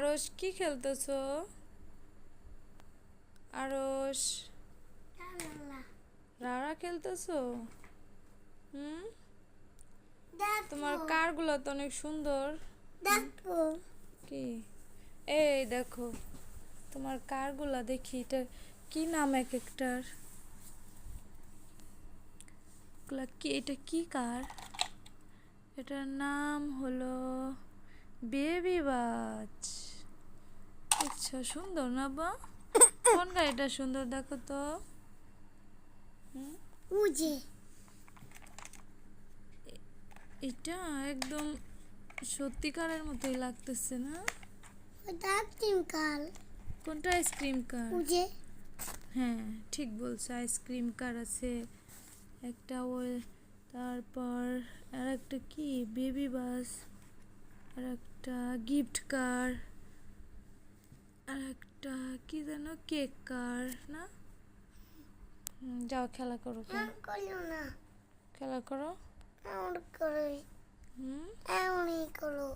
আরশ কি খেলতেছো? আরশ রারা খেলতেছো? হুম, তোমার কারগুলো তো অনেক সুন্দর। দেখো কি এই দেখো তোমার কারগুলা দেখি, এটা কি নাম এক একটার? কি এটা কি কার? এটার নাম হলো বেবি বাচ। আচ্ছা, সুন্দর না বা? কোন গাড়িটা সুন্দর দেখো তো। উজে এটা একদম সত্যিকারের মতোই লাগতেছে না? ওটা ক্রিম কাল কোনটা? আইসক্রিম কার? উজে হ্যাঁ ঠিক বলছো, আইসক্রিম কার আছে একটা, ওই তারপর আর একটা কি বেবি বাস, আর একটা গিফট কার, আর একটা কি যেন কেক কার না? যাও খেলা করো, করলো না খেলা করো। এমন করে হুম এমনই করো।